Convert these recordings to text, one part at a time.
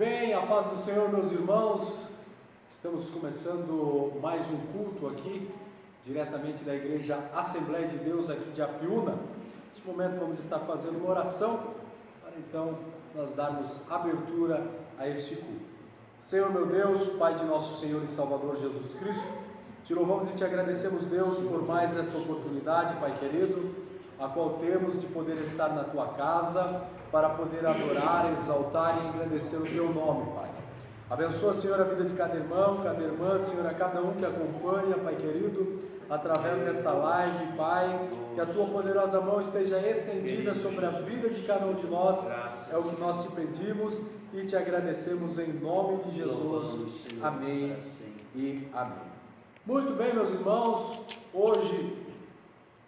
bem, a paz do Senhor, meus irmãos. Estamos começando mais um culto aqui, diretamente da Igreja Assembleia de Deus aqui de Apiúna. Neste momento vamos estar fazendo uma oração, para então nós darmos abertura a este culto. Senhor meu Deus, Pai de nosso Senhor e Salvador Jesus Cristo, te louvamos e te agradecemos, Deus, por mais esta oportunidade, Pai querido, a qual temos de poder estar na Tua casa, para poder adorar, exaltar e engrandecer o Teu nome, Pai. Abençoa, Senhor, a vida de cada irmão, cada irmã, Senhor, a cada um que acompanha, Pai querido, através desta live, Pai, que a Tua poderosa mão esteja estendida sobre a vida de cada um de nós, é o que nós te pedimos e te agradecemos em nome de Jesus. Amém e amém. Muito bem, meus irmãos, hoje,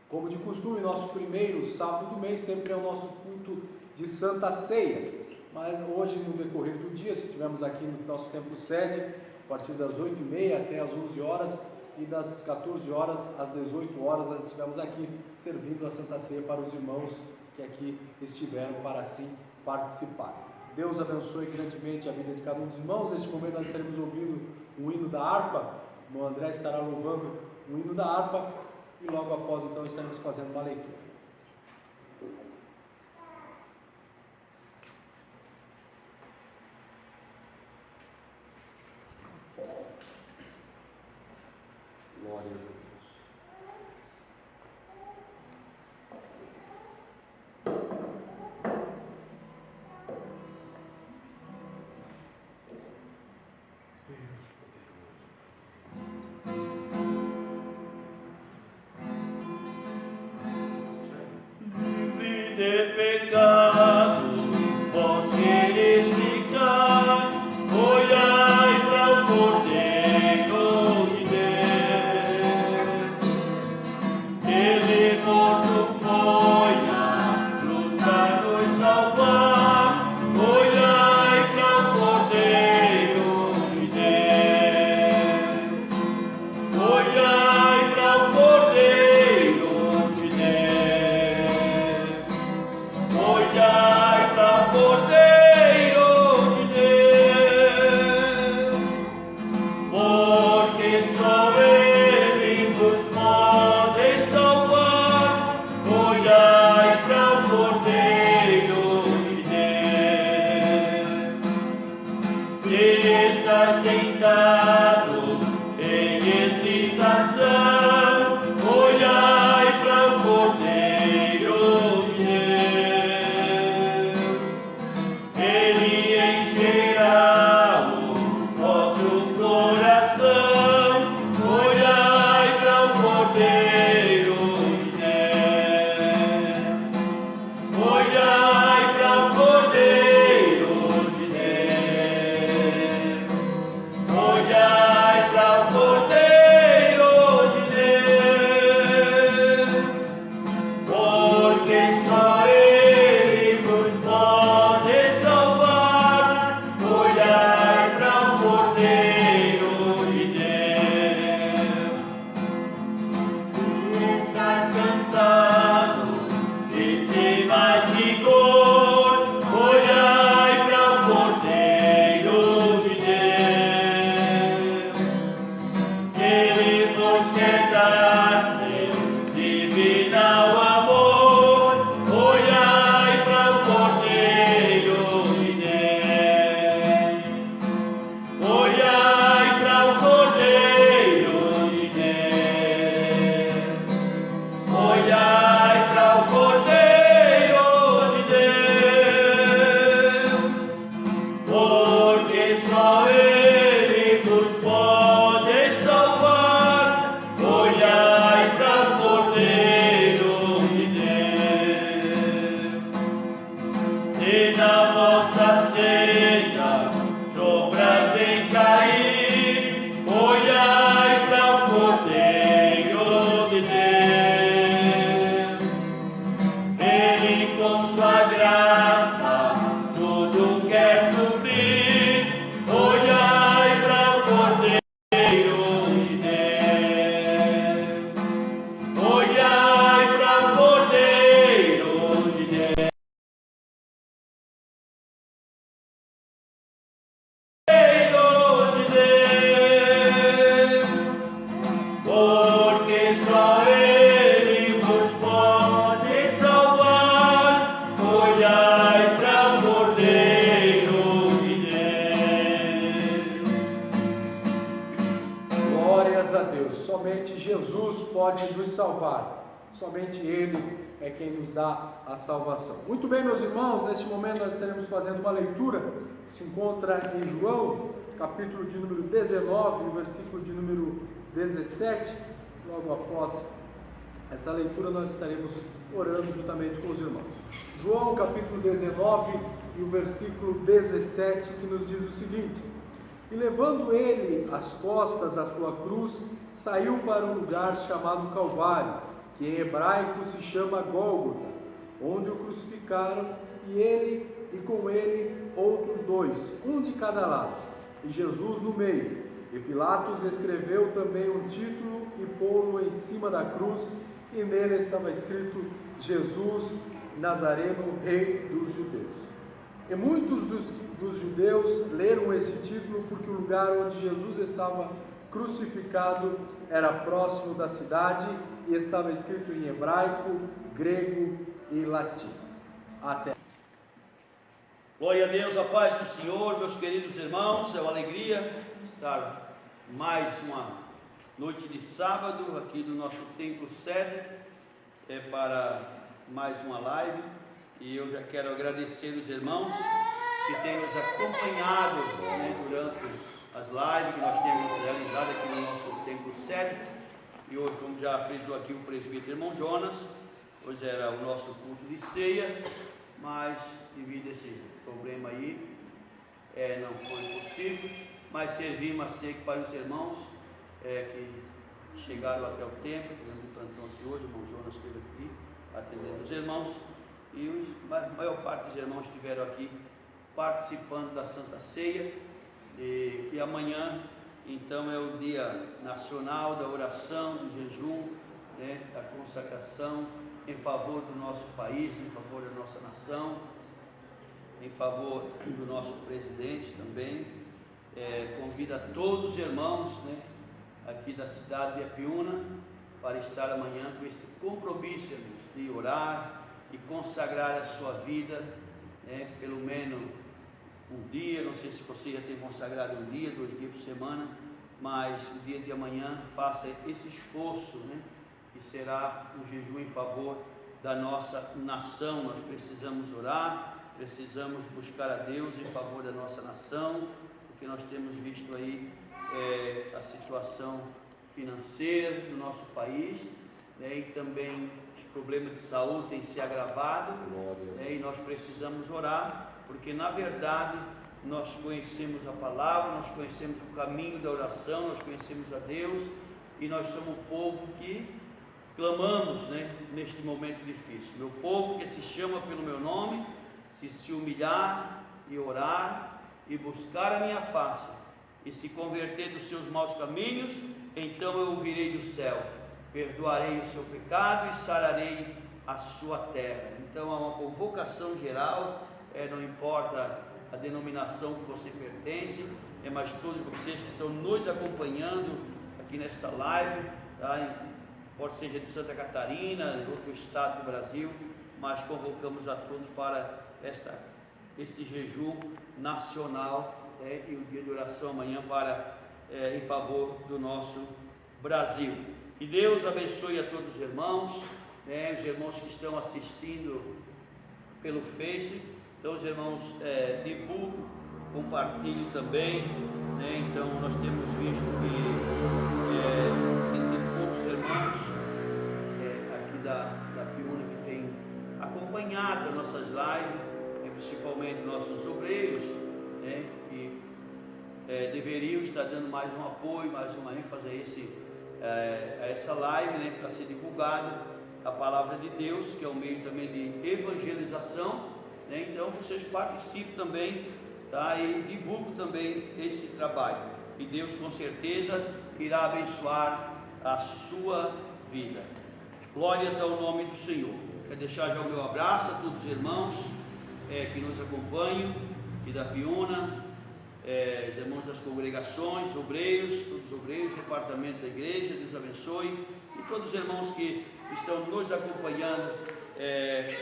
como de costume, nosso primeiro sábado do mês sempre é o nosso culto de Santa Ceia, mas hoje, no decorrer do dia, estivemos aqui no nosso templo sede, a partir das 8h30 até as 11 horas, e das 14 horas às 18 horas, nós estivemos aqui servindo a Santa Ceia para os irmãos que aqui estiveram para assim participar. Deus abençoe grandemente a vida de cada um dos irmãos. Neste momento nós estaremos ouvindo o hino da harpa, o irmão André estará louvando o hino da harpa, e logo após então estaremos fazendo uma leitura. Glória a Deus. Livre de pecado, vós seres ficar, olhai para o Cordeiro de Deus. Ele morto foi na cruz para nos salvar, olhai para o Cordeiro de Deus. Olhai para o Cordeiro de Deus. Olhai Jesus pode nos salvar. Somente Ele é quem nos dá a salvação. Muito bem, meus irmãos, neste momento nós estaremos fazendo uma leitura que se encontra em João, capítulo de número 19, no versículo de número 17. Logo após essa leitura nós estaremos orando juntamente com os irmãos. João capítulo 19 e o versículo 17, que nos diz o seguinte: E levando ele às costas a sua cruz, saiu para um lugar chamado Calvário, que em hebraico se chama Gólgota, onde o crucificaram, e com ele outros dois, um de cada lado, e Jesus no meio. E Pilatos escreveu também um título e pô-lo em cima da cruz, e nele estava escrito: Jesus Nazareno, Rei dos Judeus. E muitos dos judeus leram esse título porque o lugar onde Jesus estava crucificado era próximo da cidade e estava escrito em hebraico, grego e latim. Até. Glória a Deus, a paz do Senhor, meus queridos irmãos. É uma alegria estar mais uma noite de sábado aqui no nosso templo sede, para mais uma live. E eu já quero agradecer os irmãos que têm nos acompanhado, durante as lives que nós temos realizado aqui no nosso templo sede. E hoje, como já frisou aqui o presbítero irmão Jonas, hoje era o nosso culto de ceia, mas devido a esse problema aí, não foi possível, mas servimos a ceia para os irmãos que chegaram até o templo. Tivemos um plantão aqui hoje, o irmão Jonas esteve aqui atendendo os irmãos, e a maior parte dos irmãos estiveram aqui participando da Santa Ceia. E amanhã, então, é o dia nacional da oração, do jejum, da consagração em favor do nosso país, em favor da nossa nação, em favor do nosso presidente também. Convido a todos os irmãos, aqui da cidade de Apiúna, para estar amanhã com este compromisso, irmãos, de orar e consagrar a sua vida, pelo menos um dia. Não sei se você já tem consagrado um dia, 2 dias por semana, mas o dia de amanhã faça esse esforço, que será um jejum em favor da nossa nação. Nós precisamos orar, precisamos buscar a Deus em favor da nossa nação, porque nós temos visto aí a situação financeira do nosso país, e também os problemas de saúde têm se agravado, e nós precisamos orar, porque na verdade nós conhecemos a palavra, nós conhecemos o caminho da oração, nós conhecemos a Deus, e nós somos um povo que clamamos, neste momento difícil. Meu povo que se chama pelo meu nome, se humilhar e orar e buscar a minha face e se converter dos seus maus caminhos, então eu ouvirei do céu, perdoarei o seu pecado e sararei a sua terra. Então há uma convocação geral, não importa a denominação que você pertence, mas todos vocês que estão nos acompanhando aqui nesta live, pode ser de Santa Catarina, de outro estado do Brasil, mas convocamos a todos para este jejum nacional, e o dia de oração amanhã em favor do nosso Brasil. Que Deus abençoe a todos os irmãos, os irmãos que estão assistindo pelo Face. Então os irmãos divulgam, compartilhem também, então nós temos visto que tem poucos irmãos aqui da Piúna que têm acompanhado as nossas lives, principalmente nossos obreiros, que deveriam estar dando mais um apoio, mais uma ênfase a essa live, para ser divulgada a palavra de Deus, que é um meio também de evangelização. Então vocês participem também, e divulguem também esse trabalho, e Deus com certeza irá abençoar a sua vida. Glórias ao nome do Senhor. Quero deixar já o meu abraço a todos os irmãos que nos acompanham, e da Piúna, os irmãos das congregações, obreiros, todos os obreiros, departamento da igreja. Deus abençoe, e todos os irmãos que estão nos acompanhando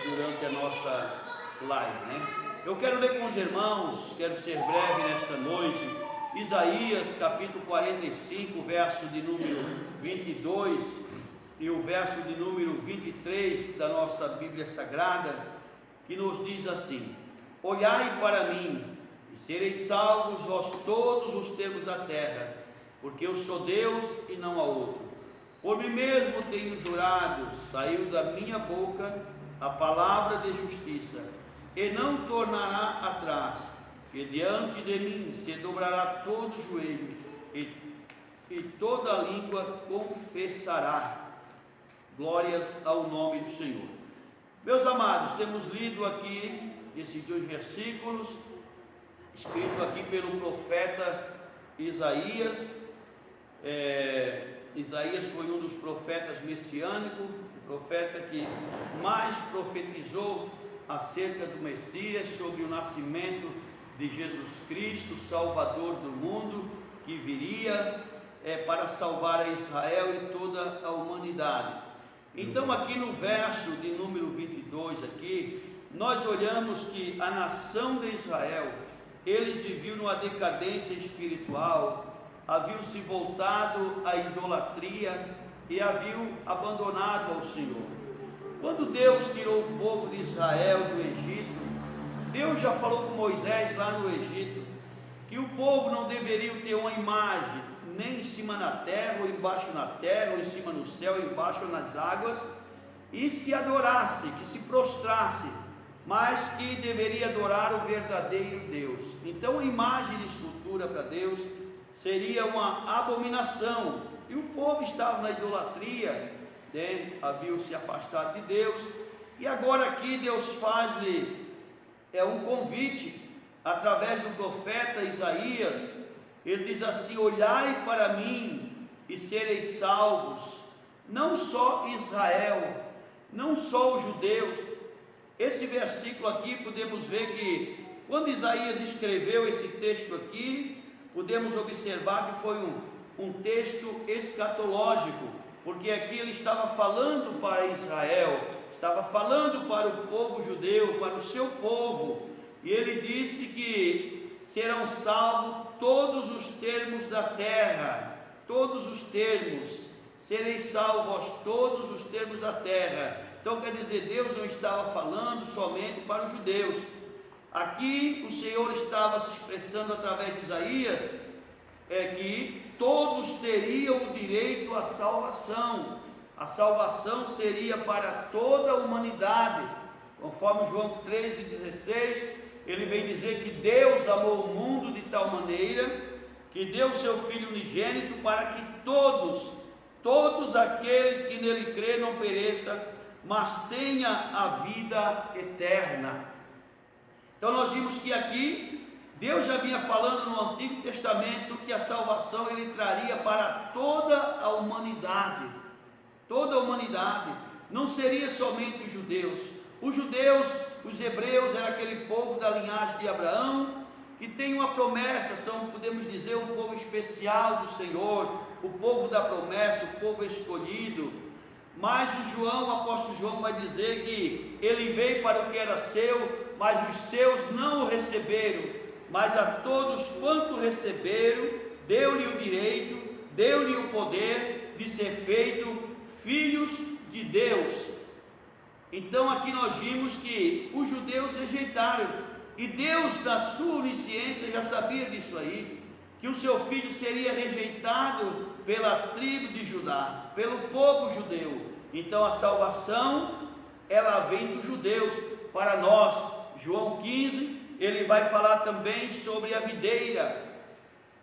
durante a nossa live. Eu quero ler com os irmãos, quero ser breve nesta noite, Isaías capítulo 45, verso de número 22 e o verso de número 23 da nossa Bíblia Sagrada, que nos diz assim: olhai para mim e sereis salvos vós todos os termos da terra, porque eu sou Deus e não há outro. Por mim mesmo tenho jurado, saiu da minha boca a palavra de justiça, e não tornará atrás, que diante de mim se dobrará todo o joelho, e toda a língua confessará. Glórias ao nome do Senhor. Meus amados, temos lido aqui esses dois versículos, escrito aqui pelo profeta Isaías. Isaías foi um dos profetas messiânicos, o profeta que mais profetizou acerca do Messias, sobre o nascimento de Jesus Cristo, Salvador do mundo, que viria para salvar a Israel e toda a humanidade. Então aqui no verso de número 22 aqui, nós olhamos que a nação de Israel, eles viviam numa decadência espiritual, haviam se voltado à idolatria e haviam abandonado ao Senhor. Quando Deus tirou o povo de Israel do Egito, Deus já falou com Moisés lá no Egito, que o povo não deveria ter uma imagem, nem em cima na terra, ou embaixo na terra, ou em cima no céu, ou embaixo nas águas, e se adorasse, que se prostrasse, mas que deveria adorar o verdadeiro Deus. Então a imagem de escultura para Deus seria uma abominação, e o povo estava na idolatria, haviam se afastado de Deus, e agora aqui Deus faz-lhe um convite, através do profeta Isaías. Ele diz assim: olhai para mim e sereis salvos, não só Israel, não só os judeus. Esse versículo aqui, podemos ver que quando Isaías escreveu esse texto aqui, podemos observar que foi um texto escatológico, porque aqui ele estava falando para Israel, estava falando para o povo judeu, para o seu povo, e ele disse que serão salvos todos os termos da terra, todos os termos, sereis salvos todos os termos da terra. Então quer dizer, Deus não estava falando somente para os judeus. Aqui o Senhor estava se expressando através de Isaías, que todos teriam o direito à salvação. A salvação seria para toda a humanidade, conforme João 13,16, ele vem dizer que Deus amou o mundo de tal maneira, que deu seu Filho unigênito, para que todos aqueles que nele crê não pereçam, mas tenha a vida eterna. Então nós vimos que aqui, Deus já vinha falando no Antigo Testamento, que a salvação ele traria para toda a humanidade. Toda a humanidade, não seria somente os judeus. Os judeus, os hebreus, era aquele povo da linhagem de Abraão, que tem uma promessa, são, podemos dizer, um povo especial do Senhor, o povo da promessa, o povo escolhido. Mas o apóstolo João vai dizer que ele veio para o que era seu, mas os seus não o receberam, mas a todos quanto receberam, deu-lhe o direito, deu-lhe o poder de ser feito filhos de Deus. Então aqui nós vimos que os judeus rejeitaram, e Deus, na sua onisciência, já sabia disso aí, que o seu filho seria rejeitado pela tribo de Judá, pelo povo judeu. Então a salvação, ela vem dos judeus para nós. João 15, ele vai falar também sobre a videira,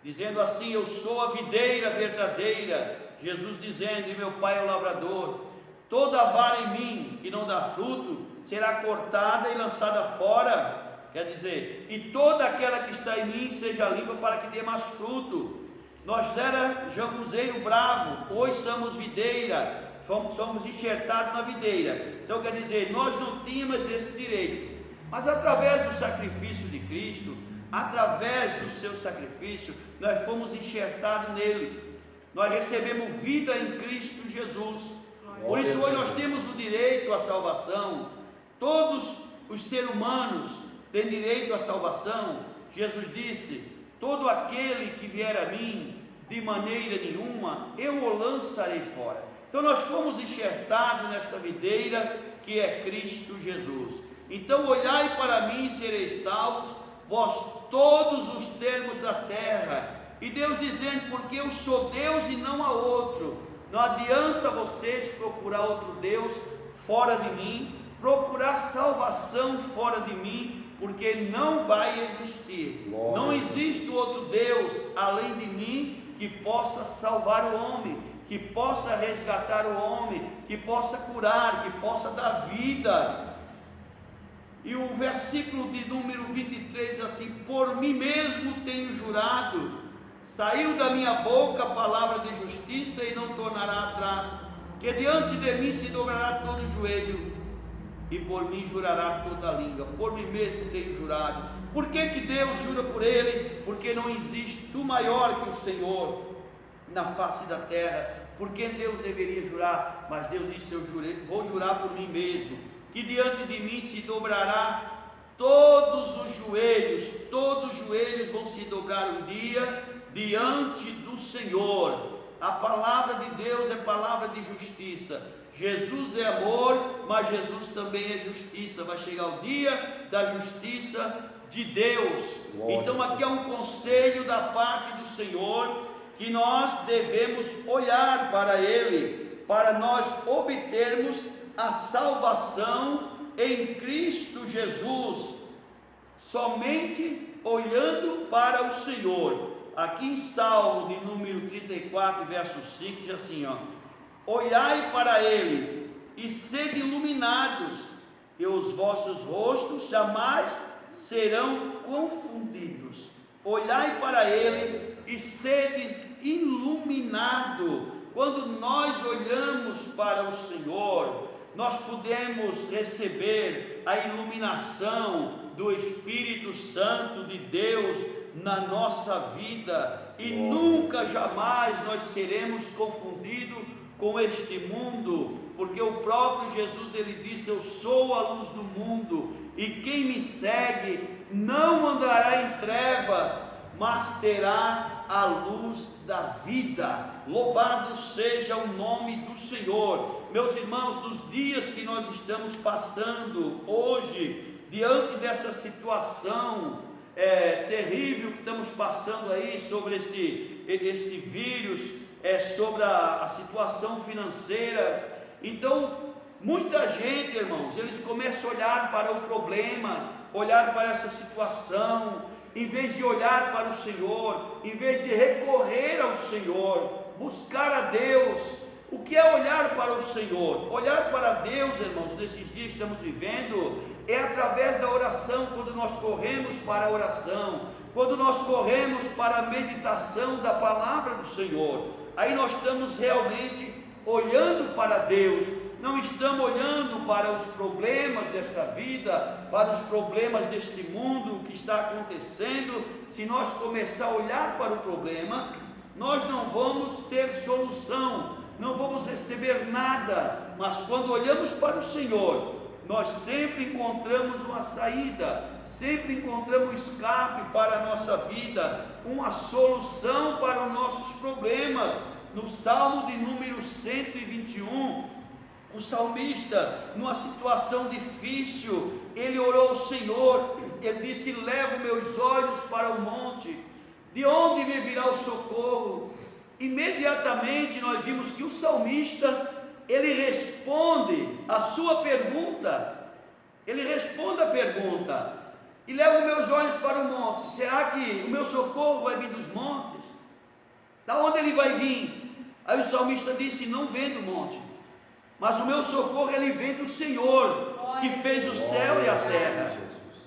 dizendo assim: eu sou a videira verdadeira. Jesus dizendo: e meu pai é o lavrador. Toda vara em mim que não dá fruto será cortada e lançada fora. Quer dizer, e toda aquela que está em mim seja limpa, para que dê mais fruto. Nós era jambuzeiro bravo, hoje somos videira, somos enxertados na videira. Então quer dizer, nós não tínhamos esse direito, mas através do sacrifício de Cristo, através do seu sacrifício, nós fomos enxertados nele. Nós recebemos vida em Cristo Jesus. Por isso hoje nós temos o direito à salvação. Todos os seres humanos têm direito à salvação. Jesus disse todo aquele que vier a mim, de maneira nenhuma eu o lançarei fora. Então nós fomos enxertados nesta videira que é Cristo Jesus. Então olhai para mim e sereis salvos, vós todos os termos da terra. E Deus dizendo, porque eu sou Deus e não há outro. Não adianta vocês procurar outro Deus fora de mim, procurar salvação fora de mim, porque não vai existir. Não existe outro Deus além de mim que possa salvar o homem, que possa resgatar o homem, que possa curar, que possa dar vida. E o versículo de número 23 assim: por mim mesmo tenho jurado, saiu da minha boca a palavra de justiça e não tornará atrás, que diante de mim se dobrará todo o joelho, e por mim jurará toda a língua. Por mim mesmo tenho jurado. Por que Deus jura por ele? Porque não existe um maior que o Senhor na face da terra. Porque Deus deveria jurar? Mas Deus disse: eu jurei, vou jurar por mim mesmo, que diante de mim se dobrará todos os joelhos vão se dobrar um dia diante do Senhor. A palavra de Deus é palavra de justiça. Jesus é amor, mas Jesus também é justiça. Vai chegar o dia da justiça de Deus. Então aqui é um conselho da parte do Senhor, que nós devemos olhar para Ele, para nós obtermos a salvação em Cristo Jesus, somente olhando para o Senhor. Aqui em Salmo de número 34, verso 5, diz assim, ó: olhai para Ele e sede iluminados, e os vossos rostos jamais serão confundidos. Olhai para Ele e sedes iluminado. Quando nós olhamos para o Senhor, nós podemos receber a iluminação do Espírito Santo de Deus na nossa vida, e nunca jamais nós seremos confundidos com este mundo, porque o próprio Jesus, ele disse: eu sou a luz do mundo, e quem me segue não andará em trevas, mas terá a luz da vida. Louvado seja o nome do Senhor. Meus irmãos, nos dias que nós estamos passando hoje, diante dessa situação terrível que estamos passando aí, sobre este vírus, sobre a situação financeira, então muita gente, irmãos, eles começam a olhar para o problema, olhar para essa situação, em vez de olhar para o Senhor, em vez de recorrer ao Senhor, buscar a Deus. O que é olhar para o Senhor? Olhar para Deus, irmãos, nesses dias que estamos vivendo, é através da oração. Quando nós corremos para a oração, quando nós corremos para a meditação da palavra do Senhor, aí nós estamos realmente olhando para Deus. Não estamos olhando para os problemas desta vida, para os problemas deste mundo que está acontecendo. Se nós começar a olhar para o problema, nós não vamos ter solução, não vamos receber nada. Mas quando olhamos para o Senhor, nós sempre encontramos uma saída, sempre encontramos um escape para a nossa vida, uma solução para os nossos problemas. No Salmo de número 121, o salmista, numa situação difícil, ele orou ao Senhor, ele disse: levo meus olhos para o monte, de onde me virá o socorro? Imediatamente nós vimos que o salmista, ele responde a sua pergunta, ele responde a pergunta: e levo meus olhos para o monte. Será que o meu socorro vai vir dos montes? Da onde ele vai vir? Aí o salmista disse: não vem do monte, mas o meu socorro ele vem do Senhor, que fez o céu e a terra,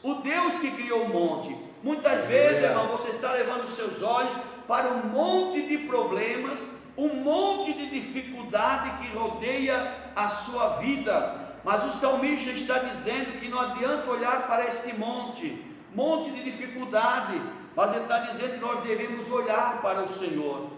o Deus que criou o monte. Muitas vezes, irmão, você está levando os seus olhos para um monte de problemas, um monte de dificuldade que rodeia a sua vida, mas o salmista está dizendo que não adianta olhar para este monte de dificuldade, mas ele está dizendo que nós devemos olhar para o Senhor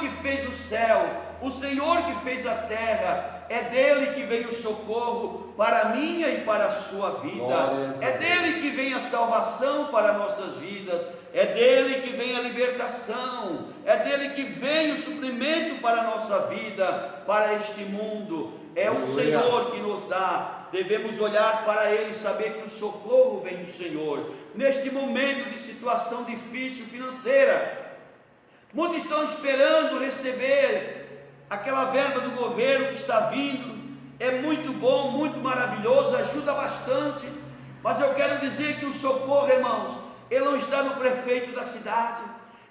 que fez o céu, o Senhor que fez a terra. É dele que vem o socorro para a minha e para a sua vida, é dele que vem a salvação para nossas vidas, é dele que vem a libertação, é dele que vem o suprimento para a nossa vida, para este mundo. É o Senhor que nos dá. Devemos olhar para ele e saber que o socorro vem do Senhor. Neste momento de situação difícil financeira, muitos estão esperando receber aquela verba do governo que está vindo. É muito bom, muito maravilhoso, ajuda bastante. Mas eu quero dizer que o socorro, irmãos, ele não está no prefeito da cidade,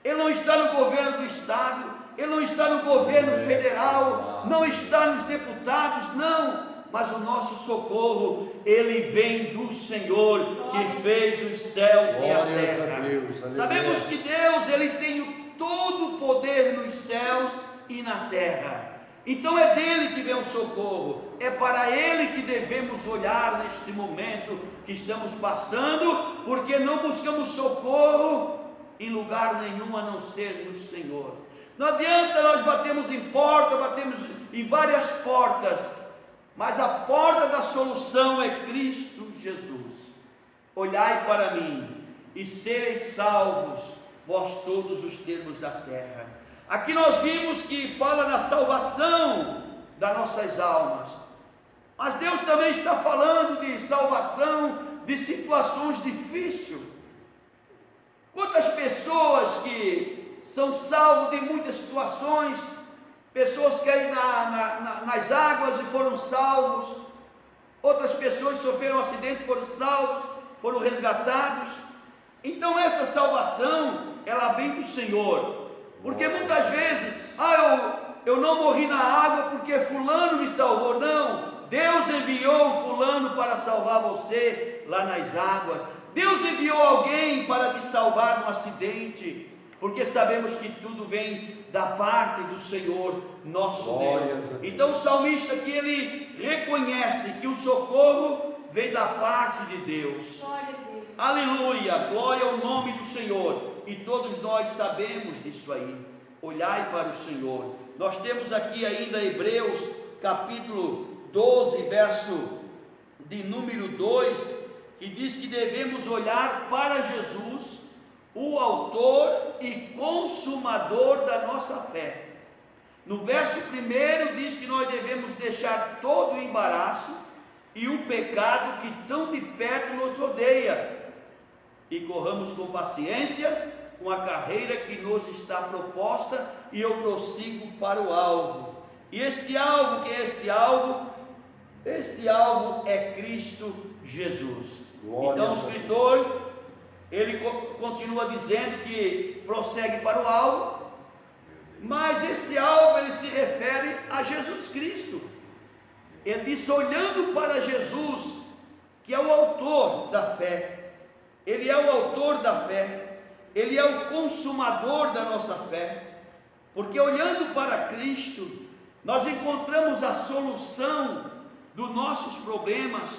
ele não está no governo do estado, ele não está no governo federal, não está nos deputados, não. Mas o nosso socorro, ele vem do Senhor, que fez os céus e a terra. Sabemos que Deus, ele tem todo o poder nos céus e na terra. Então é dele que vem o socorro, é para ele que devemos olhar neste momento que estamos passando, porque não buscamos socorro em lugar nenhum a não ser no Senhor. Não adianta nós batemos em porta, batemos em várias portas, mas a porta da solução é Cristo Jesus. Olhai para mim e sereis salvos, vós todos os termos da terra. Aqui nós vimos que fala na salvação das nossas almas, mas Deus também está falando de salvação de situações difíceis. Quantas pessoas que são salvas de muitas situações, pessoas que caíram nas águas e foram salvos, outras pessoas que sofreram um acidente e foram salvos, foram resgatados. Então essa salvação, ela vem do Senhor. Porque muitas vezes, eu não morri na água porque fulano me salvou. Não, Deus enviou fulano para salvar você lá nas águas. Deus enviou alguém para te salvar de um acidente, porque sabemos que tudo vem da parte do Senhor, nosso Deus. Então o salmista aqui, ele reconhece que o socorro vem da parte de Deus. Aleluia, glória ao nome do Senhor. E todos nós sabemos disso aí. Olhai para o Senhor. Nós temos aqui ainda Hebreus capítulo 12, verso de número 2, que diz que devemos olhar para Jesus, o autor e consumador da nossa fé. No verso 1 diz que nós devemos deixar todo o embaraço e o pecado que tão de perto nos rodeia, e corramos com paciência com a carreira que nos está proposta, e eu prossigo para o alvo. E este alvo, que é este alvo? Este alvo é Cristo Jesus. Então o escritor, ele continua dizendo que prossegue para o alvo, mas esse alvo, ele se refere a Jesus Cristo. Ele diz, olhando para Jesus, que é o autor da fé. Ele é o autor da fé, ele é o consumador da nossa fé, porque olhando para Cristo, nós encontramos a solução dos nossos problemas,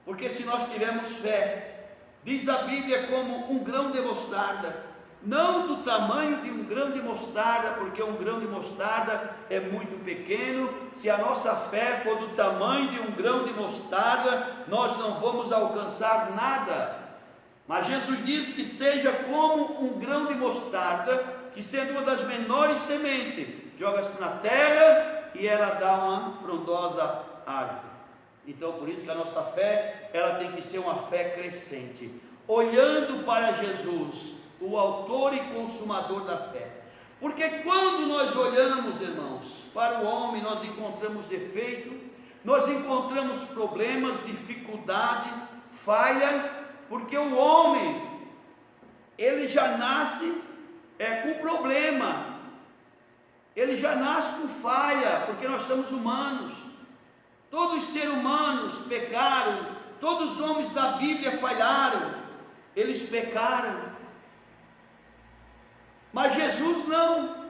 porque se nós tivermos fé, diz a Bíblia, como um grão de mostarda, não do tamanho de um grão de mostarda, porque um grão de mostarda é muito pequeno. Se a nossa fé for do tamanho de um grão de mostarda, nós não vamos alcançar nada. Mas Jesus diz que seja como um grão de mostarda, que sendo uma das menores sementes, joga-se na terra e ela dá uma frondosa árvore. Então por isso que a nossa fé, ela tem que ser uma fé crescente, olhando para Jesus, o autor e consumador da fé. Porque quando nós olhamos, irmãos, para o homem, nós encontramos defeito, nós encontramos problemas, dificuldade, falha, porque o homem, ele já nasce com problema, ele já nasce com falha, porque nós somos humanos. Todos os seres humanos pecaram, todos os homens da Bíblia falharam, eles pecaram. Mas Jesus não.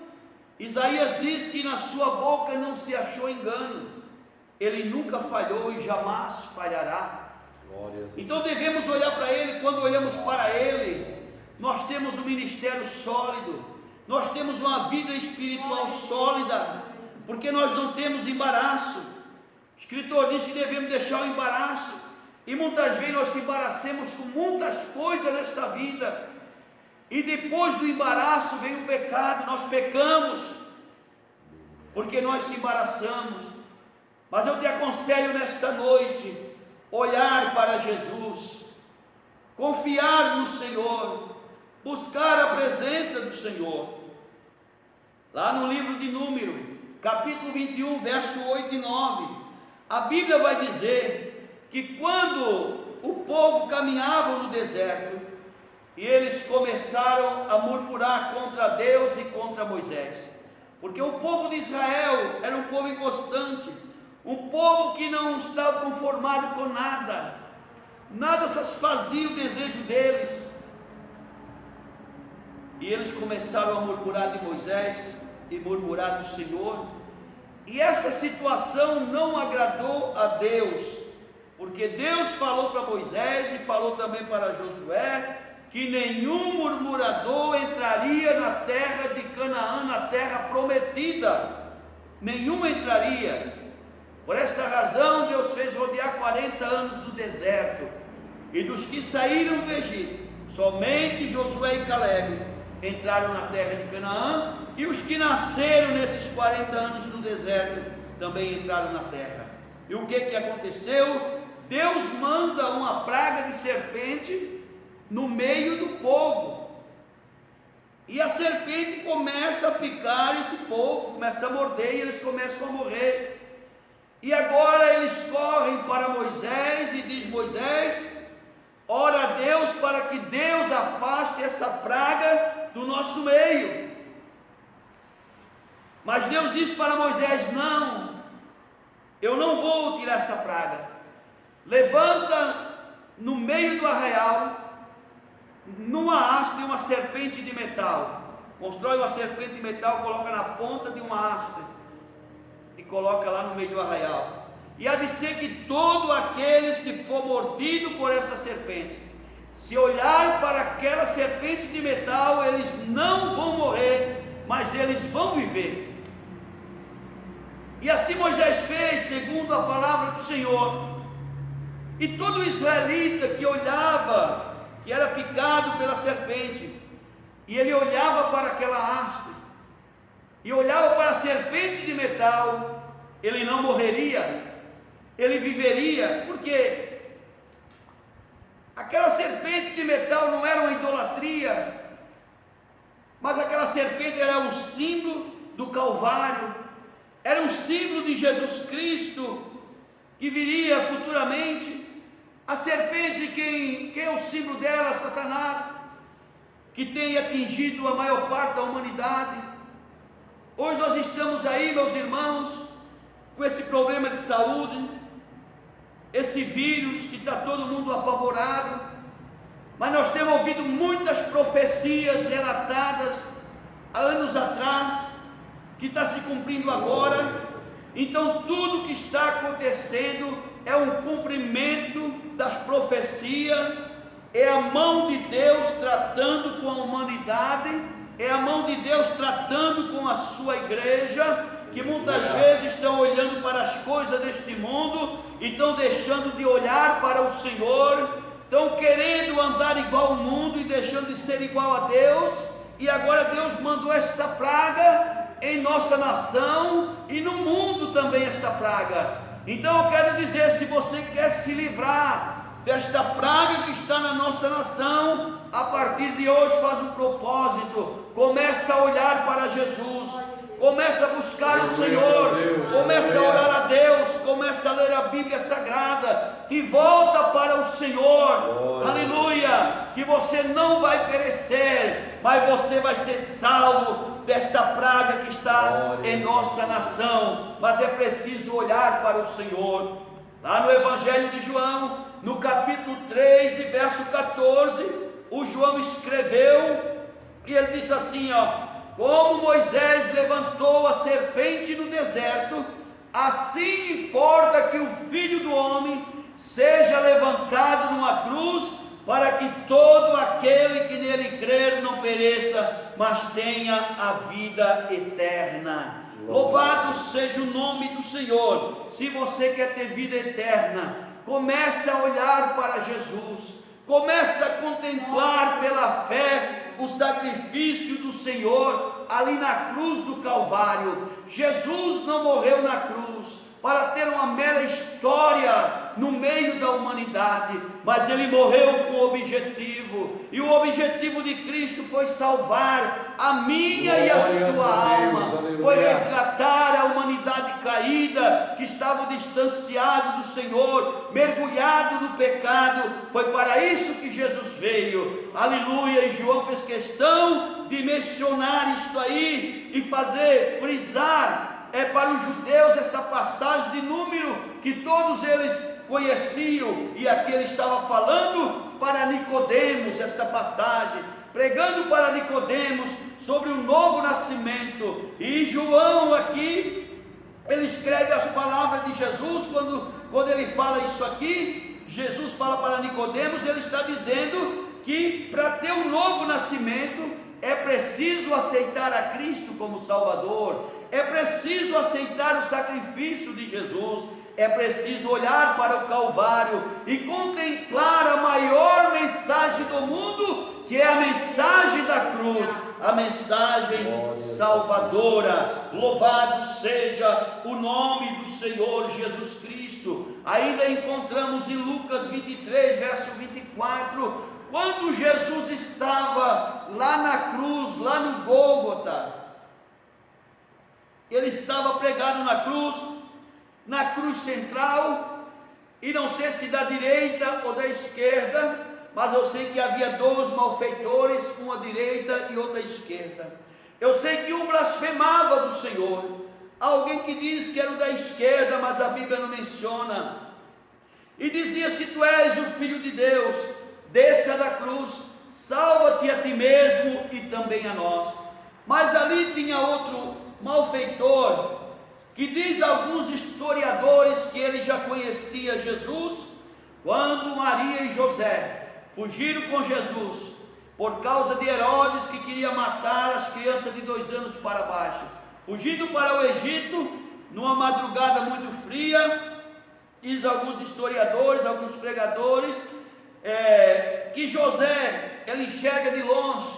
Isaías diz que na sua boca não se achou engano, ele nunca falhou e jamais falhará. Então devemos olhar para Ele. Quando olhamos para Ele, nós temos um ministério sólido, nós temos uma vida espiritual sólida, porque nós não temos embaraço. O escritor diz que devemos deixar o embaraço, e muitas vezes nós se embaracemos com muitas coisas nesta vida, E depois do embaraço vem o pecado, nós pecamos, porque nós se embaraçamos. Mas eu te aconselho nesta noite, olhar para Jesus, confiar no Senhor, buscar a presença do Senhor. Lá no livro de Números, capítulo 21, verso 8 e 9, a Bíblia vai dizer que quando o povo caminhava no deserto, e eles começaram a murmurar contra Deus e contra Moisés, porque o povo de Israel era um povo inconstante, um povo que não estava conformado com nada, nada satisfazia o desejo deles, e eles começaram a murmurar de Moisés e murmurar do Senhor, e essa situação não agradou a Deus, porque Deus falou para Moisés e falou também para Josué, que nenhum murmurador entraria na terra de Canaã, na terra prometida, nenhum entraria. Por esta razão Deus fez rodear 40 anos do deserto, e dos que saíram do Egito, somente Josué e Caleb entraram na terra de Canaã, e os que nasceram nesses 40 anos no deserto também entraram na terra. E o que aconteceu? Deus manda uma praga de serpente no meio do povo, e a serpente começa a picar esse povo, começa a morder, e eles começam a morrer. E agora eles correm para Moisés e diz: Moisés, ora a Deus para que Deus afaste essa praga do nosso meio. Mas Deus disse para Moisés: não, eu não vou tirar essa praga. Levanta no meio do arraial, numa haste, uma serpente de metal. Constrói uma serpente de metal, coloca na ponta de uma haste e coloca lá no meio do arraial. E há de ser que todos aqueles que for mordido por essa serpente, se olhar para aquela serpente de metal, eles não vão morrer, mas eles vão viver. E assim Moisés fez, segundo a palavra do Senhor. E todo israelita que olhava, que era picado pela serpente, e ele olhava para aquela haste, e olhava para a serpente de metal, ele não morreria, ele viveria, porque aquela serpente de metal não era uma idolatria, mas aquela serpente era um símbolo do Calvário, era um símbolo de Jesus Cristo, que viria futuramente. A serpente, quem é o símbolo dela? Satanás, que tem atingido a maior parte da humanidade. Hoje nós estamos aí, meus irmãos, com esse problema de saúde, esse vírus que está todo mundo apavorado, mas nós temos ouvido muitas profecias relatadas há anos atrás, que está se cumprindo agora. Então tudo que está acontecendo é um cumprimento das profecias, é a mão de Deus tratando com a humanidade, é a mão de Deus tratando com a sua igreja, que muitas vezes estão olhando para as coisas deste mundo e estão deixando de olhar para o Senhor, estão querendo andar igual ao mundo e deixando de ser igual a Deus, e agora Deus mandou esta praga em nossa nação e no mundo também, esta praga. Então eu quero dizer, se você quer se livrar desta praga que está na nossa nação, a partir de hoje faz um propósito, começa a olhar para Jesus, começa a buscar o Senhor, começa a orar a Deus, começa a ler a Bíblia Sagrada, que volta para o Senhor, aleluia, que você não vai perecer, mas você vai ser salvo desta praga que está em nossa nação. Mas é preciso olhar para o Senhor. Lá no Evangelho de João, no capítulo 3 e verso 14, o João escreveu, e ele diz assim, como Moisés levantou a serpente no deserto, assim importa que o Filho do Homem seja levantado numa cruz, para que todo aquele que nele crer não pereça, mas tenha a vida eterna. Louvado seja o nome do Senhor. Se você quer ter vida eterna, comece a olhar para Jesus, comece a contemplar pela fé o sacrifício do Senhor ali na cruz do Calvário. Jesus não morreu na cruz para ter uma mera história no meio da humanidade, mas ele morreu com objetivo, e o objetivo de Cristo foi salvar a minha e a sua alma, foi resgatar a humanidade caída, que estava distanciado do Senhor, mergulhado no pecado. Foi para isso que Jesus veio, aleluia. E João fez questão de mencionar isto aí e fazer, frisar para os judeus esta passagem de número que todos eles conheciam, e aqui ele estava falando para Nicodemos esta passagem, pregando para Nicodemos sobre o novo nascimento. E João aqui, ele escreve as palavras de Jesus, quando ele fala isso aqui, Jesus fala para Nicodemos, ele está dizendo que para ter um novo nascimento é preciso aceitar a Cristo como Salvador, é preciso aceitar o sacrifício de Jesus, é preciso olhar para o Calvário e contemplar a maior mensagem do mundo, que é a mensagem da cruz, a mensagem salvadora. Louvado seja o nome do Senhor Jesus Cristo. Ainda encontramos em Lucas 23, verso 24, quando Jesus estava lá na cruz, lá no Gólgota, ele estava pregado na cruz central, e não sei se da direita ou da esquerda, mas eu sei que havia 2 malfeitores, um à direita e outro à esquerda. Eu sei que um blasfemava do Senhor, alguém que diz que era o da esquerda, mas a Bíblia não menciona, e dizia: se tu és o Filho de Deus, desça da cruz, salva-te a ti mesmo e também a nós. Mas ali tinha outro malfeitor, que diz alguns historiadores que ele já conhecia Jesus, quando Maria e José fugiram com Jesus, por causa de Herodes, que queria matar as crianças de 2 anos para baixo, fugindo para o Egito, numa madrugada muito fria. Diz alguns historiadores, alguns pregadores, que José, ele enxerga de longe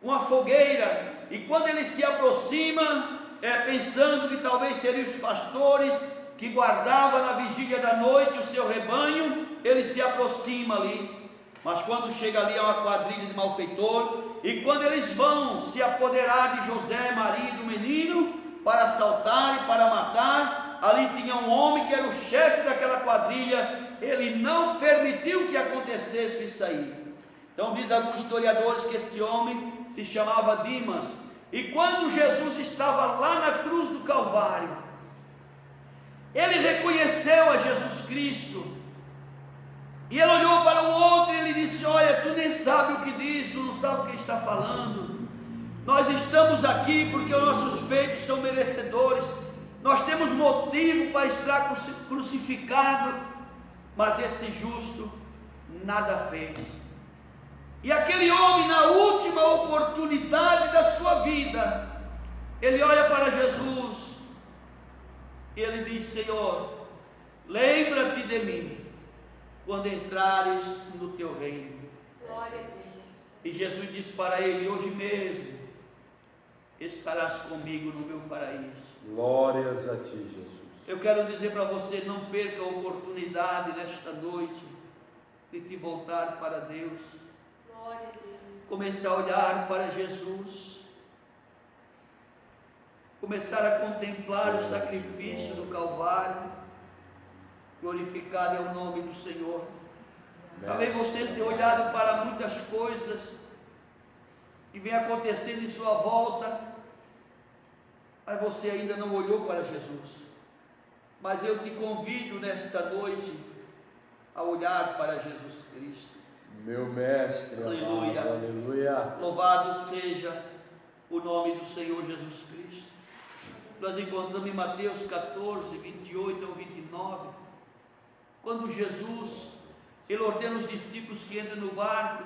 uma fogueira, e quando ele se aproxima, pensando que talvez seriam os pastores que guardavam na vigília da noite o seu rebanho, ele se aproxima ali. Mas quando chega ali, é uma quadrilha de malfeitor, e quando eles vão se apoderar de José, Maria e do menino, para assaltar e para matar, ali tinha um homem que era o chefe daquela quadrilha. Ele não permitiu que acontecesse isso aí. Então diz alguns historiadores que esse homem se chamava Dimas. E quando Jesus estava lá na cruz do Calvário, ele reconheceu a Jesus Cristo, e ele olhou para o outro e ele disse: olha, tu nem sabe o que diz, tu não sabe o que está falando. Nós estamos aqui porque os nossos feitos são merecedores, nós temos motivo para estar crucificado, mas esse justo nada fez. E aquele homem, na última oportunidade da sua vida, ele olha para Jesus e ele diz: Senhor, lembra-te de mim quando entrares no teu reino. Glória a Deus. E Jesus diz para ele: hoje mesmo estarás comigo no meu paraíso. Glórias a ti, Jesus. Eu quero dizer para você: não perca a oportunidade nesta noite de te voltar para Deus. Glória a Deus. Começar a olhar para Jesus, começar a contemplar o sacrifício do Calvário. Glorificado é o nome do Senhor. Talvez você tenha olhado para muitas coisas que vem acontecendo em sua volta, mas você ainda não olhou para Jesus. Mas eu te convido nesta noite a olhar para Jesus Cristo. Meu mestre, Aleluia. amado, aleluia. Louvado seja o nome do Senhor Jesus Cristo. Nós encontramos em Mateus 14, 28 ao 29, quando Jesus, ele ordena os discípulos que entrem no barco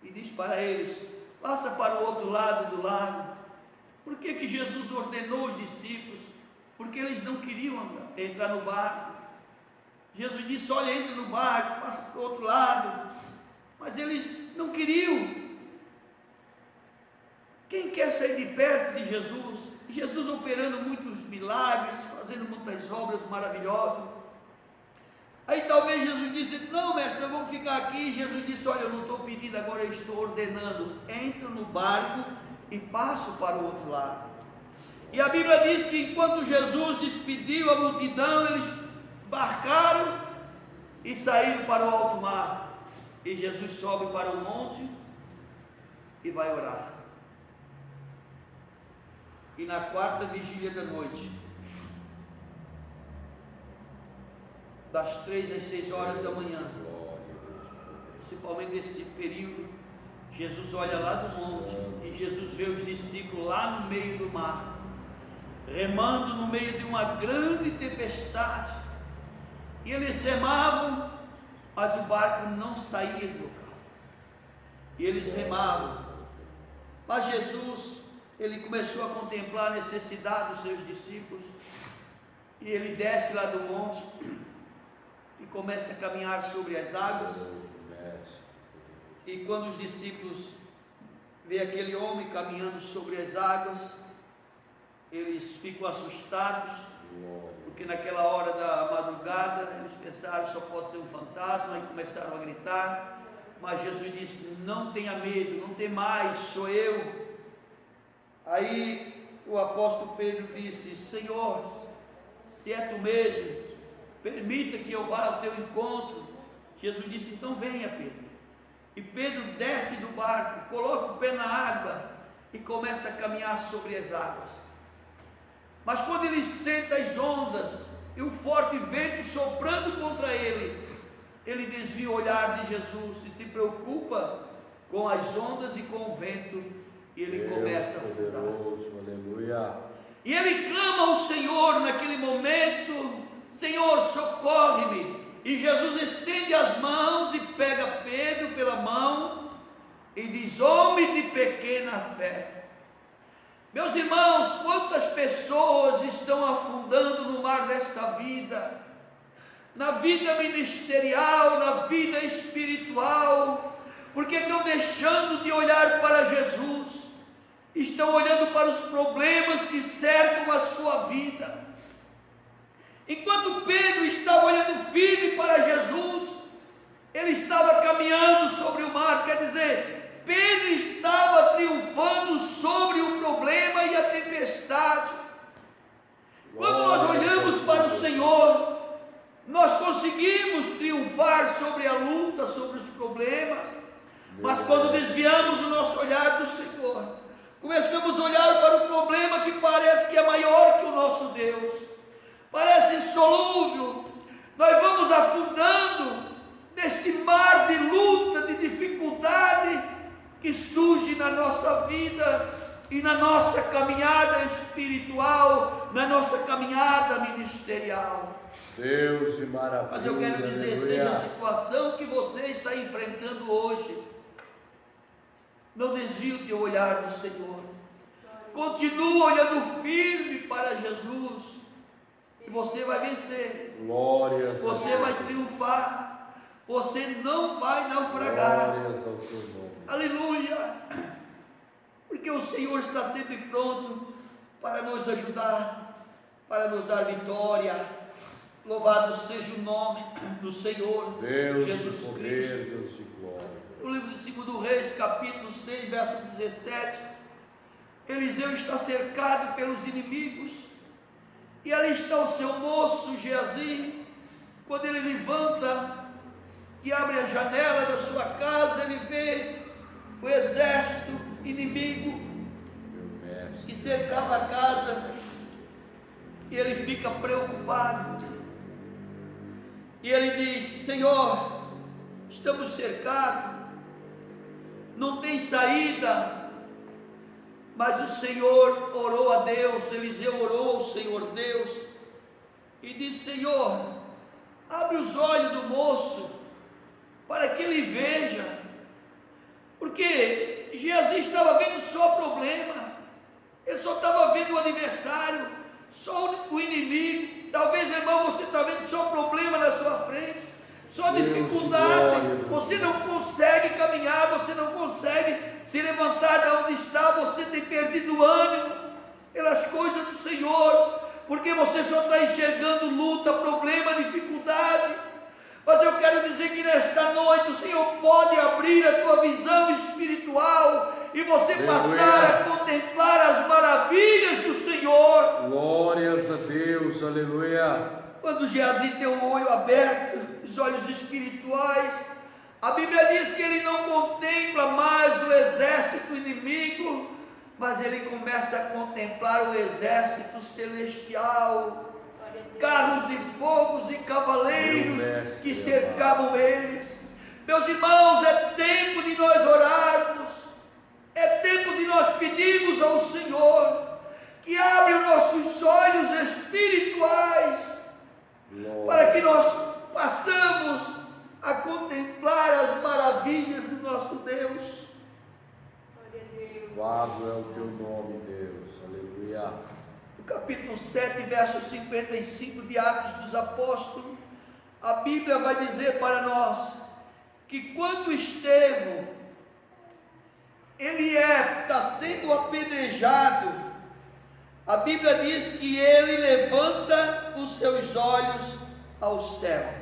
e diz para eles: passa para o outro lado do lago. Por que Jesus ordenou os discípulos? Porque eles não queriam entrar no barco. Jesus disse: olha, entra no barco, passa para o outro lado. Mas eles não queriam. Quem quer sair de perto de Jesus? Jesus operando muitos milagres, fazendo muitas obras maravilhosas. Aí talvez Jesus disse: não, mestre, nós vamos ficar aqui. Jesus disse: olha, eu não estou pedindo agora, eu estou ordenando. Entro no barco e passo para o outro lado. E a Bíblia diz que enquanto Jesus despediu a multidão, eles embarcaram e saíram para o alto mar. E Jesus sobe para o monte e vai orar. E na quarta vigília da noite, das 3 às 6 horas da manhã, principalmente nesse período, Jesus olha lá do monte e Jesus vê os discípulos lá no meio do mar, remando no meio de uma grande tempestade. E eles remavam, mas o barco não saía do local. E eles remavam. Mas Jesus, ele começou a contemplar a necessidade dos seus discípulos. E ele desce lá do monte e começa a caminhar sobre as águas. E quando os discípulos veem aquele homem caminhando sobre as águas, eles ficam assustados, porque naquela hora da madrugada eles pensaram: só pode ser um fantasma, e começaram a gritar. Mas Jesus disse: não tenha medo, não tem mais, sou eu. Aí o apóstolo Pedro disse: Senhor, se é tu mesmo, permita que eu vá ao teu encontro. Jesus disse: então venha, Pedro. E Pedro desce do barco, coloca o pé na água e começa a caminhar sobre as águas. Mas quando ele sente as ondas e o forte vento soprando contra ele, ele desvia o olhar de Jesus e se preocupa com as ondas e com o vento, e ele começa a afundar. Aleluia. E ele clama ao Senhor naquele momento: Senhor, socorre-me. E Jesus estende as mãos e pega Pedro pela mão e diz: homem de pequena fé. Meus irmãos, quantas pessoas estão afundando no mar desta vida, na vida ministerial, na vida espiritual, porque estão deixando de olhar para Jesus, estão olhando para os problemas que cercam a sua vida. Enquanto Pedro estava olhando firme para Jesus, ele estava caminhando sobre o mar, quer dizer, Pedro estava triunfando sobre o problema e a tempestade. Quando nós olhamos para o Senhor, nós conseguimos triunfar sobre a luta, sobre os problemas. Mas quando desviamos o nosso olhar do Senhor, começamos a olhar para o problema que parece que é maior que o nosso Deus, parece insolúvel, nós vamos afundando neste mar de luta, de dificuldade que surge na nossa vida e na nossa caminhada espiritual, na nossa caminhada ministerial. Deus de maravilha. Mas eu quero dizer, seja a situação que você está enfrentando hoje, não desvie o teu olhar do Senhor, continua olhando firme para Jesus, e você vai vencer. Glórias. Você vai triunfar, você não vai naufragar. Glórias ao teu nome. Aleluia! Porque o Senhor está sempre pronto para nos ajudar, para nos dar vitória. Louvado seja o nome do Senhor, Deus Jesus de poder, Cristo. Deus de glória. No livro de 2 Reis, capítulo 6, verso 17, Eliseu está cercado pelos inimigos, e ali está o seu moço Geazi. Quando ele levanta e abre a janela da sua casa, ele vê o exército inimigo que cercava a casa, e ele fica preocupado, e ele diz: Senhor, estamos cercados, não tem saída. Mas o Senhor orou a Deus, Eliseu orou ao Senhor Deus, e disse: Senhor, abre os olhos do moço, para que ele veja, porque Geazi estava vendo só problema, ele só estava vendo o adversário, só o inimigo. Talvez, irmão, você está vendo só problema na sua frente, só dificuldade, você não consegue caminhar, você não consegue se levantar de onde está, você tem perdido o ânimo pelas coisas do Senhor, porque você só está enxergando luta, problema, dificuldade. Mas eu quero dizer que nesta noite o Senhor pode abrir a tua visão espiritual e você passar a contemplar as maravilhas do Senhor. Glórias a Deus, aleluia. Quando Geazi tem o olho aberto, os olhos espirituais, a Bíblia diz que ele não contempla mais o exército inimigo, mas ele começa a contemplar o exército celestial, carros de fogo e cavaleiros que cercavam eles. Meus irmãos, é tempo de nós orarmos, é tempo de nós pedirmos ao Senhor que abra os nossos olhos espirituais, para que nós passamos a contemplar as maravilhas do nosso Deus. Louvado é o teu nome, Deus, aleluia. No capítulo 7, verso 55 de Atos dos Apóstolos, a Bíblia vai dizer para nós que quando Estevão ele está sendo apedrejado, a Bíblia diz que ele levanta os seus olhos ao céu.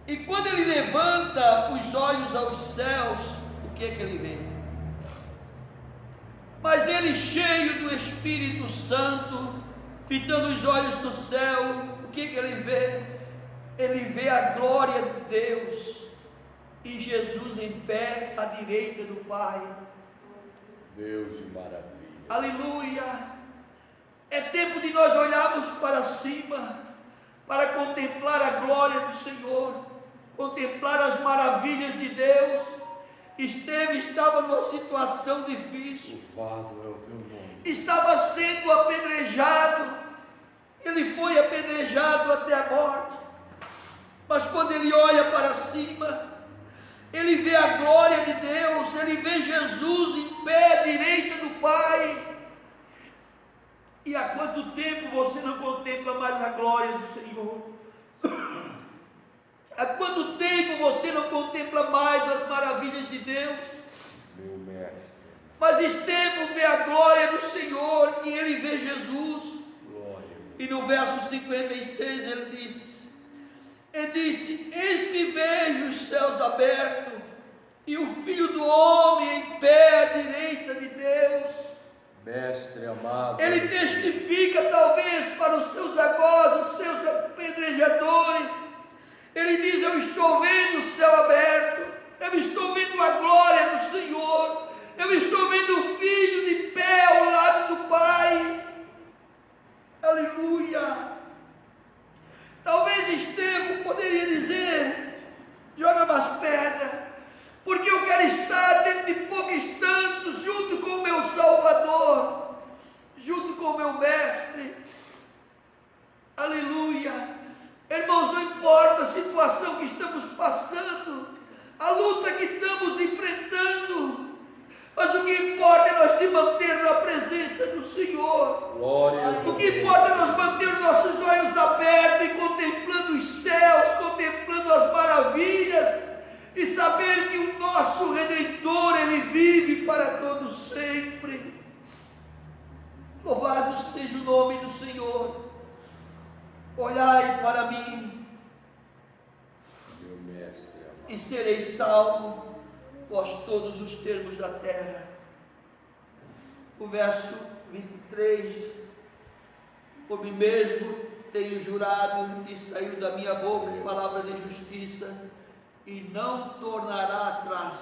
E quando ele levanta os olhos aos céus, o que é que ele vê? Mas ele, cheio do Espírito Santo, fitando os olhos do céu, o que é que ele vê? Ele vê a glória de Deus e Jesus em pé à direita do Pai. Deus de maravilha. Aleluia! É tempo de nós olharmos para cima, para contemplar a glória do Senhor, contemplar as maravilhas de Deus. Estevão estava numa situação difícil, Louvado é o teu nome. estava sendo apedrejado, ele foi apedrejado até a morte, mas quando ele olha para cima, ele vê a glória de Deus, ele vê Jesus em pé à direita do Pai. E há quanto tempo você não contempla mais a glória do Senhor? Há quanto tempo você não contempla mais as maravilhas de Deus? Meu mestre. Mas Estevão vê a glória do Senhor e ele vê Jesus. Glória. E no verso 56 ele disse: eis que vejo os céus abertos e o Filho do Homem em pé à direita de Deus. Mestre amado. Ele testifica talvez para os seus agós, os seus apedrejadores. Ele diz: eu estou vendo o céu aberto, eu estou vendo a glória do Senhor, eu estou vendo o Filho de pé ao lado do Pai. Aleluia! Talvez Estevão poderia dizer: joga mais pedra, porque eu quero estar dentro de poucos instantes junto com o meu Salvador, junto com o meu Mestre. Aleluia! Irmãos, não importa a situação que estamos passando, a luta que estamos enfrentando, mas o que importa é nós se manter na presença do Senhor. Glórias. O que importa é nós manter nossos olhos abertos e contemplando os céus, contemplando as maravilhas, e saber que o nosso Redentor, Ele vive para todo sempre. Louvado seja o nome do Senhor. Olhai para mim, Meu mestre amado. e sereis salvos, vós todos os termos da terra. O verso 23, por mim mesmo tenho jurado, e saiu da minha boca palavra de justiça, e não tornará atrás,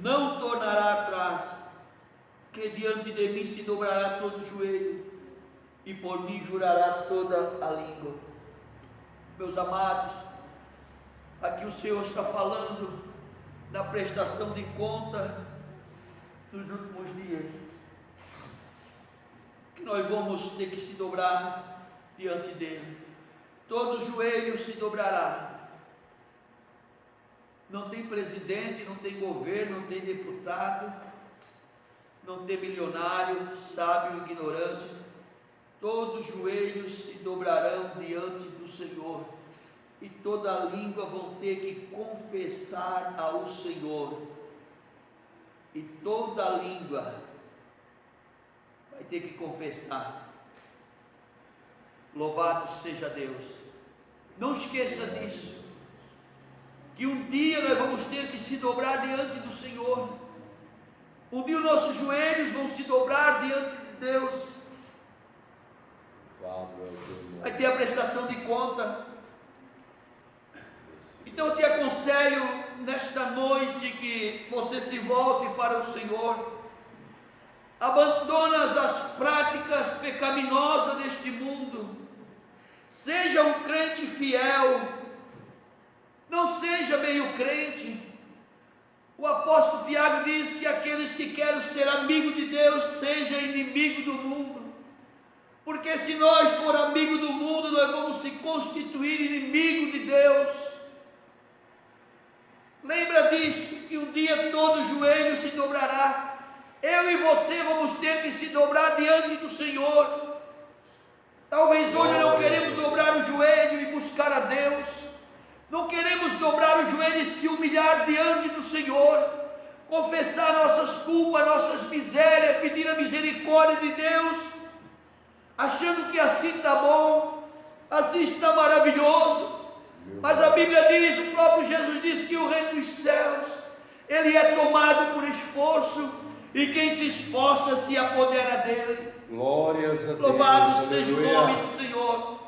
não tornará atrás, que diante de mim se dobrará todo o joelho, e por mim jurará toda a língua. Meus amados, aqui o Senhor está falando da prestação de conta nos últimos dias, que nós vamos ter que se dobrar diante dele. Todo joelho se dobrará. Não tem presidente, não tem governo, não tem deputado, não tem milionário, sábio, ignorante. Todos os joelhos se dobrarão diante do Senhor. e toda língua vão ter que confessar ao Senhor, e toda língua vai ter que confessar. Louvado seja Deus. Não esqueça disso, que um dia nós vamos ter que se dobrar diante do Senhor. Um dia os nossos joelhos vão se dobrar diante de Deus. Vai ter a prestação de conta. Então eu te aconselho nesta noite que você se volte para o Senhor. Abandona as práticas pecaminosas deste mundo. Seja um crente fiel. Não seja meio crente. O apóstolo Tiago diz que aqueles que querem ser amigo de Deus, seja inimigo do mundo. Porque se nós for amigo do mundo, nós vamos se constituir inimigo de Deus. Lembra disso, que um dia todo joelho se dobrará. Eu e você vamos ter que se dobrar diante do Senhor. Talvez hoje não queremos dobrar o joelho e buscar a Deus. Não queremos dobrar o joelho e se humilhar diante do Senhor, confessar nossas culpas, nossas misérias, pedir a misericórdia de Deus, achando que assim está bom, assim está maravilhoso. Mas a Bíblia diz, o próprio Jesus disse que o reino dos céus, ele é tomado por esforço, e quem se esforça se apodera dele. Glórias a Deus. Louvado seja o nome do Senhor.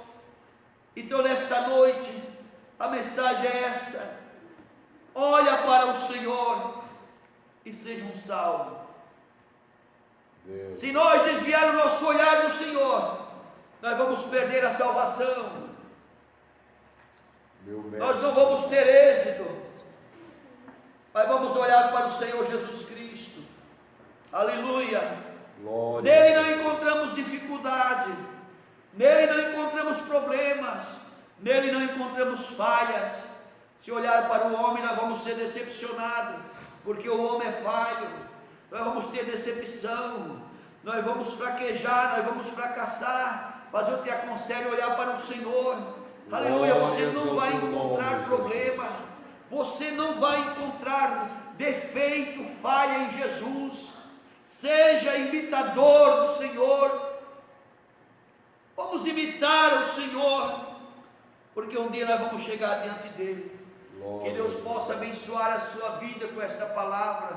Então nesta noite, a mensagem é essa: olha para o Senhor e seja um salvo. Se nós desviar o nosso olhar do Senhor, nós vamos perder a salvação. Nós não vamos ter êxito. Mas vamos olhar para o Senhor Jesus Cristo. Aleluia. Glória. Nele não encontramos dificuldade, nele não encontramos problemas, nele não encontramos falhas. Se olhar para o homem, nós vamos ser decepcionados, porque o homem é falho. Nós vamos ter decepção, nós vamos fraquejar, nós vamos fracassar. Mas eu te aconselho a olhar para o Senhor. Aleluia. Você não vai encontrar problema, você não vai encontrar defeito, falha em Jesus. Seja imitador do Senhor. Vamos imitar o Senhor, porque um dia nós vamos chegar diante dele. Que Deus possa abençoar a sua vida com esta palavra.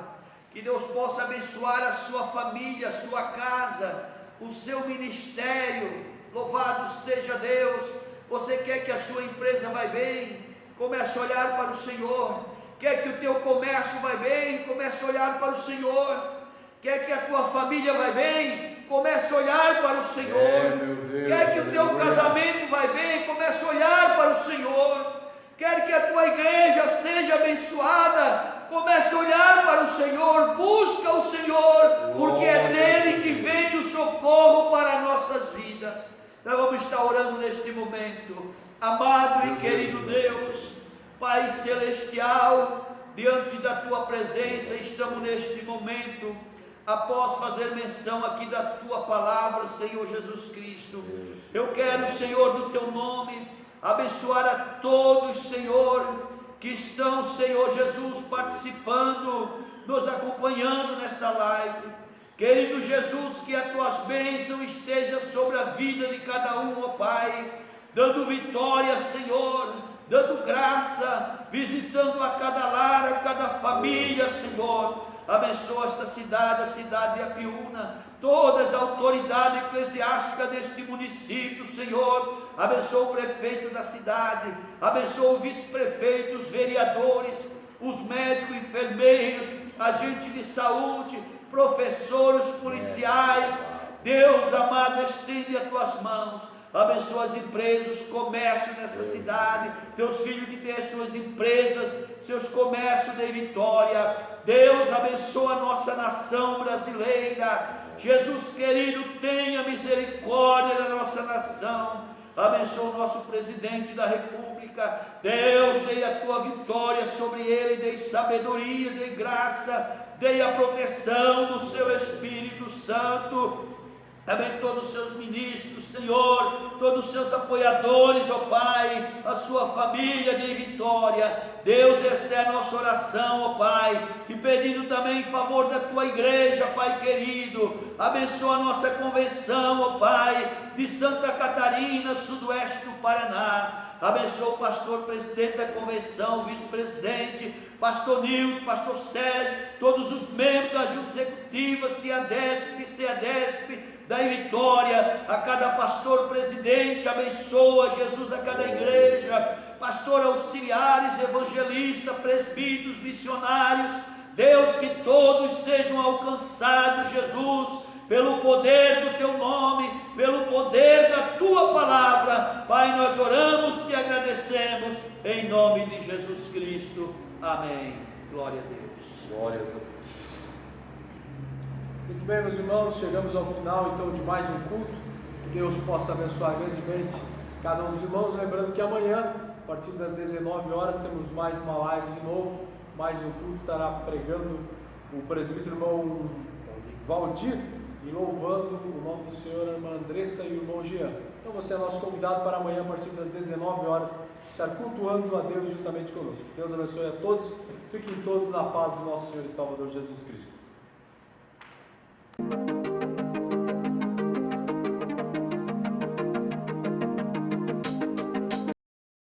Que Deus possa abençoar a sua família, a sua casa, o seu ministério. Louvado seja Deus. Você quer que a sua empresa vá bem? Comece a olhar para o Senhor. Quer que o teu comércio vá bem? Comece a olhar para o Senhor. Quer que a tua família vá bem? Comece a olhar para o Senhor. Quer que o teu casamento vá bem? Comece a olhar para o Senhor. Quer que a tua igreja seja abençoada? Comece a olhar para o Senhor. Busca o Senhor, porque é dele que vem o socorro para nossas vidas. Nós vamos estar orando neste momento. Amado e querido Deus, Pai celestial, diante da tua presença estamos neste momento, após fazer menção aqui da tua palavra, Senhor Jesus Cristo. Eu quero, Senhor, do teu nome, abençoar a todos, Senhor, que estão, Senhor Jesus, participando, nos acompanhando nesta live. Querido Jesus, que as tuas bênçãos estejam sobre a vida de cada um, ó Pai, dando vitória, Senhor, dando graça, visitando a cada lar, a cada família, Senhor. Abençoa esta cidade, a cidade de Apiúna, todas as autoridades eclesiásticas deste município, Senhor. Abençoa o prefeito da cidade, abençoa o vice-prefeito, os vereadores, os médicos, enfermeiros, agentes de saúde, professores, policiais. Deus amado, estende as tuas mãos. Abençoa as empresas, os comércios nessa cidade, teus filhos que têm as suas empresas, seus comércios de vitória. Deus abençoa a nossa nação brasileira. Jesus querido, tenha misericórdia da nossa nação. Abençoa o nosso presidente da república. Deus, dê a tua vitória sobre ele, dê sabedoria, dê graça, dê a proteção do seu Espírito Santo. Também todos os seus ministros, Senhor, todos os seus apoiadores, ó Pai, as sua família de Vitória. Deus, esta é a nossa oração, ó Pai, que pedindo também em favor da tua igreja, Pai querido, abençoa a nossa convenção, ó Pai, de Santa Catarina, sudoeste do Paraná. Abençoa o pastor presidente da convenção, vice-presidente, pastor Nilton, pastor Sérgio, todos os membros da junta executiva, CEADESP, CEADESP, da Vitória, a cada pastor presidente, abençoa, Jesus, a cada igreja, pastor auxiliares, evangelistas, presbíteros, missionários. Deus, que todos sejam alcançados, Jesus, pelo poder do teu nome, pelo poder da tua palavra. Pai, nós oramos, te agradecemos, em nome de Jesus Cristo. Amém. Glória a Deus. Glórias a Deus. Muito bem, meus irmãos, chegamos ao final então de mais um culto. Que Deus possa abençoar grandemente cada um dos irmãos. Lembrando que amanhã, a partir das 19 horas, temos mais uma live de novo. Mais um culto, estará pregando o presbítero irmão Valdir e louvando o nome do Senhor, a irmã Andressa e o irmão Jean. Então você é nosso convidado para amanhã, a partir das 19 horas, estar cultuando a Deus juntamente conosco. Deus abençoe a todos. Fiquem todos na paz do nosso Senhor e Salvador Jesus Cristo.